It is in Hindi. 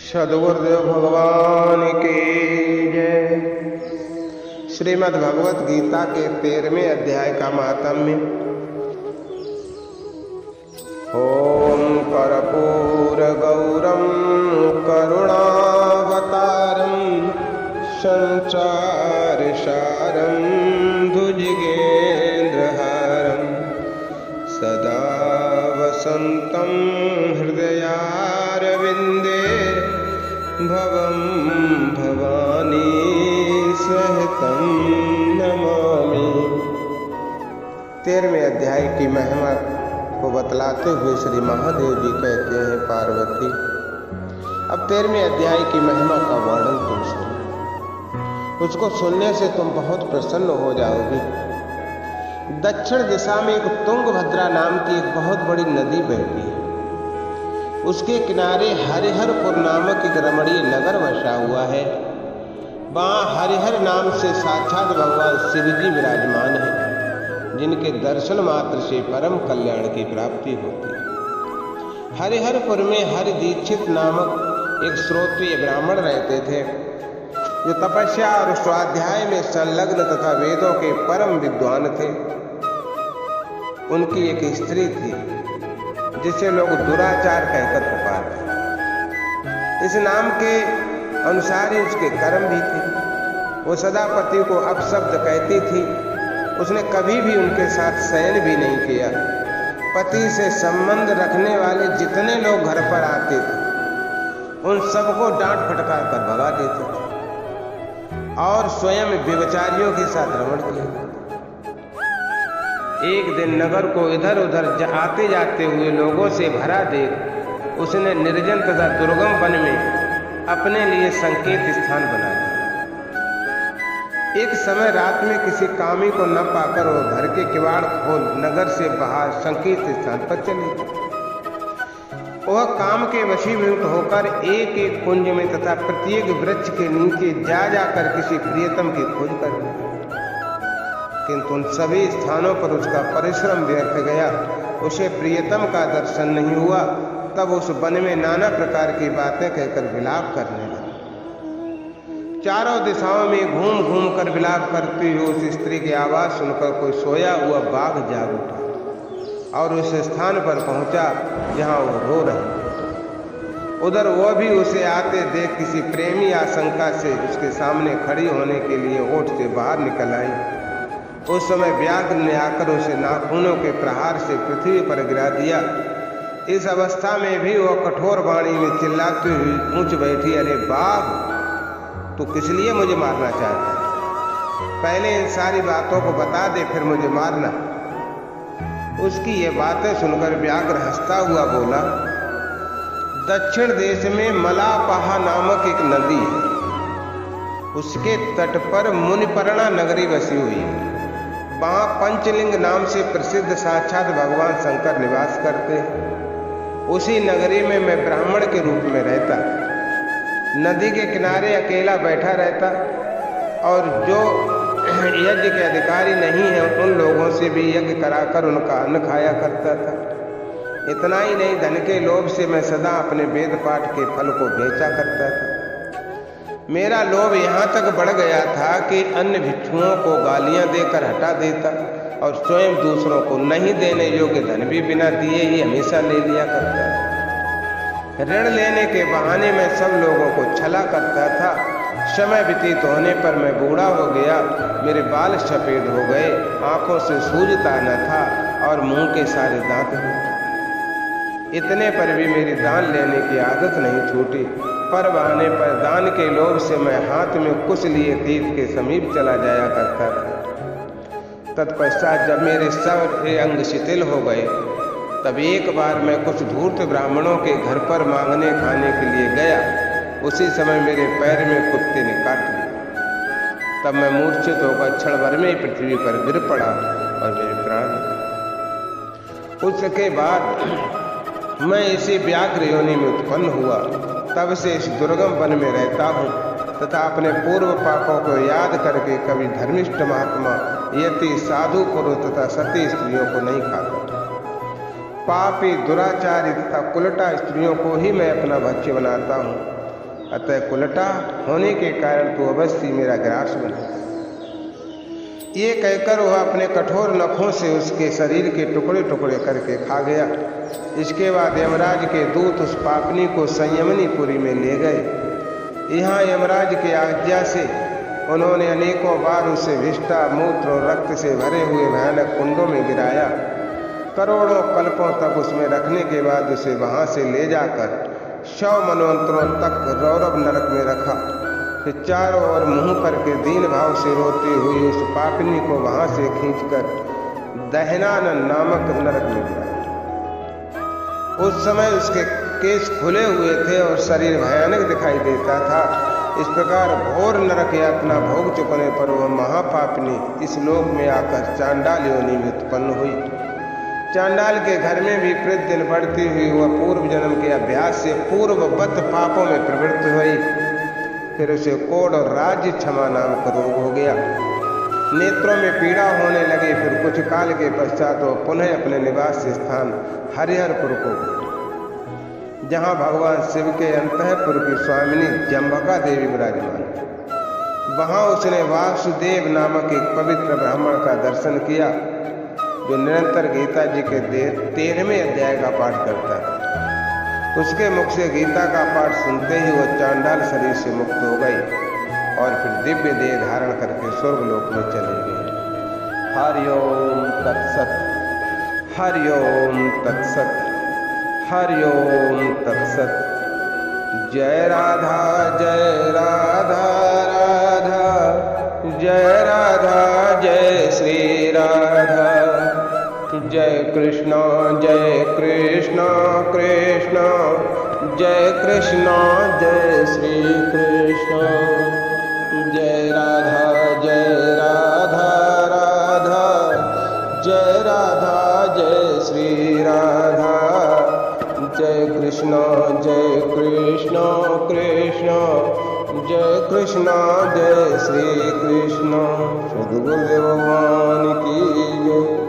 सद्गुरुदेव भगवान की जय। श्रीमद् भगवत गीता के 13वें अध्याय का महात्म्य। ओम कर्पूर गौरम करुणावतारम संसार सारम भुजगेन्द्रहारम सदा वसंतं हृदयारविंदे भवं भवानी सहितं नमामि। 13वें अध्याय की महिमा को बतलाते हुए श्री महादेव जी कहते हैं, पार्वती अब 13वें अध्याय की महिमा का वर्णन तुम सुनो। उसको सुनने से तुम बहुत प्रसन्न हो जाओगी। दक्षिण दिशा में एक तुंगभद्रा नाम की एक बहुत बड़ी नदी बहती है। उसके किनारे हरिहरपुर नामक एक रमणीय नगर बसा हुआ है। वहाँ हरिहर नाम से साक्षात भगवान शिव जी विराजमान है, जिनके दर्शन मात्र से परम कल्याण की प्राप्ति होती है। हरिहरपुर में हरि दीक्षित नामक एक श्रोत्रिय ब्राह्मण रहते थे, जो तपस्या और स्वाध्याय में संलग्न तथा वेदों के परम विद्वान थे। उनकी एक स्त्री थी जिसे लोग दुराचार कहकर पुकारते। इस नाम के अनुसार ही उसके कर्म भी थे। वो सदा पति को अपशब्द कहती थी। उसने कभी भी उनके साथ शयन भी नहीं किया। पति से संबंध रखने वाले जितने लोग घर पर आते थे, उन सबको डांट फटकार कर भगा देते थे और स्वयं व्यभिचारियों के साथ रमण किया। एक दिन नगर को इधर उधर आते जाते हुए लोगों से भरा देख उसने निर्जन तथा दुर्गम वन में अपने लिए संकेत स्थान बना लिया। एक समय रात में किसी कामी को न पाकर वो घर के किवाड़ खोल नगर से बाहर संकेत स्थान पर चली। वह काम के वशीभूत होकर एक एक कुंज में तथा प्रत्येक वृक्ष के नीचे जा जाकर किसी प्रियतम की खोज कर ली। किंतु उन सभी स्थानों पर उसका परिश्रम व्यर्थ गया। उसे प्रियतम का दर्शन नहीं हुआ। तब उस वन में नाना प्रकार की बातें कहकर विलाप करने लगा। चारों दिशाओं में घूम घूम कर विलाप करती हुई उस स्त्री की आवाज सुनकर कोई सोया हुआ बाघ जाग उठा और उस स्थान पर पहुंचा जहां वो रो रही। उधर वह भी उसे आते देख किसी प्रेमी आशंका से उसके सामने खड़ी होने के लिए ओट से बाहर निकल आई। उस समय व्याघ्र ने आकर उसे नाखूनों के प्रहार से पृथ्वी पर गिरा दिया। इस अवस्था में भी वह कठोर वाणी में चिल्लाती हुई पूछ बैठी, अरे बाघ, तू किस लिए मुझे मारना चाहता है? पहले इन सारी बातों को बता दे, फिर मुझे मारना। उसकी ये बातें सुनकर व्याघ्र हंसता हुआ बोला, दक्षिण देश में मलापहा नामक एक नदी है। उसके तट पर मुनिपर्णा नगरी बसी हुई है। वहाँ पंचलिंग नाम से प्रसिद्ध साक्षात भगवान शंकर निवास करते हैं। उसी नगरी में मैं ब्राह्मण के रूप में रहता, नदी के किनारे अकेला बैठा रहता और जो यज्ञ के अधिकारी नहीं है उन लोगों से भी यज्ञ कराकर उनका अन्न खाया करता था। इतना ही नहीं, धन के लोभ से मैं सदा अपने वेद पाठ के फल को बेचा करता था। मेरा लोभ यहाँ तक बढ़ गया था कि अन्य भिक्षुओं को गालियां देकर हटा देता और स्वयं दूसरों को नहीं देने योग्य धन भी बिना दिए ही हमेशा ले लिया करता था। ऋण लेने के बहाने में सब लोगों को छला करता था। समय व्यतीत होने पर मैं बूढ़ा हो गया, मेरे बाल सफेद हो गए, आंखों से सूझता न था और मुंह के सारे दांत भी। इतने पर भी मेरी दान लेने की आदत नहीं छूटी। पर बहाने पर दान के लोभ से मैं हाथ में कुछ लिए तीर्थ के समीप चला जाया करता था। तत्पश्चात जब मेरे सारे अंग शिथिल हो गए, तब एक बार मैं कुछ धूर्त ब्राह्मणों के घर पर मांगने खाने के लिए गया। उसी समय मेरे पैर में कुत्ते ने काट लिया। तब मैं मूर्छित होकर क्षण भर में ही पृथ्वी पर गिर पड़ा और मेरे प्राण निकले। उसके बाद मैं इसी व्याघ्र योनि में उत्पन्न हुआ। तब से इस दुर्गम वन में रहता हूँ तथा अपने पूर्व पापों को याद करके कभी धर्मिष्ठ महात्मा, यति, साधु पुरुष तथा सती स्त्रियों को नहीं खाता। पापी, दुराचारी तथा कुलटा स्त्रियों को ही मैं अपना भक्ष्य बनाता हूँ अतः कुलटा होने के कारण तू अवश्य मेरा ग्रास बना। ये कहकर वह अपने कठोर नखों से उसके शरीर के टुकड़े टुकड़े करके खा गया। इसके बाद यमराज के दूत उस पापनी को संयमनीपुरी में ले गए। यहाँ यमराज की आज्ञा से उन्होंने अनेकों बार उसे विष्ठा, मूत्र और रक्त से भरे हुए भयानक कुंडों में गिराया। करोड़ों कल्पों तक उसमें रखने के बाद उसे वहाँ से ले जाकर 100 मनवंतरों तक रौरव नरक में रखा। फिर चारों ओर मुँह करके दीन भाव से रोती हुई उस पापनी को वहाँ से खींचकर दहनानन नामक नरक में गिराया। उस समय उसके केश खुले हुए थे और शरीर भयानक दिखाई देता था। इस प्रकार घोर नरक यातना भोग चुकने पर वह महापापनी इस लोक में आकर चांडाल योनि में उत्पन्न हुई। चांडाल के घर में भी प्रतिदिन बढ़ती हुई वह पूर्व जन्म के अभ्यास से पूर्ववत पापों में प्रवृत्त हुई। फिर उसे कोढ़ और राज्य क्षमा नामक रोग हो गया। नेत्रों में पीड़ा होने लगी। फिर कुछ काल के पश्चात वो पुनः अपने निवास स्थान हरिहरपुर को, जहाँ भगवान शिव के अंतःपुर की स्वामिनी जम्भका देवी विराजमान। वहाँ उसने वासुदेव नामक एक पवित्र ब्राह्मण का दर्शन किया, जो निरंतर गीता जी के 13वें अध्याय का पाठ करता है। उसके मुख से गीता का पाठ सुनते ही वह चांडाल शरीर से मुक्त हो गई और फिर दिव्य देह धारण करके स्वर्गलोक में चली गई। हरिओम तत्सत, हरिओम तत्सत, हरिओम तत्सत। जय राधा जय राधा राधा, जय राधा जय श्री राधा। जय कृष्ण कृष्ण जय कृष्ण जय श्री कृष्ण। जय राधा राधा, जय राधा जय श्री राधा। जय कृष्ण कृष्ण जय कृष्ण जय श्री कृष्ण। सद्गुरुदेव भगवान की जय।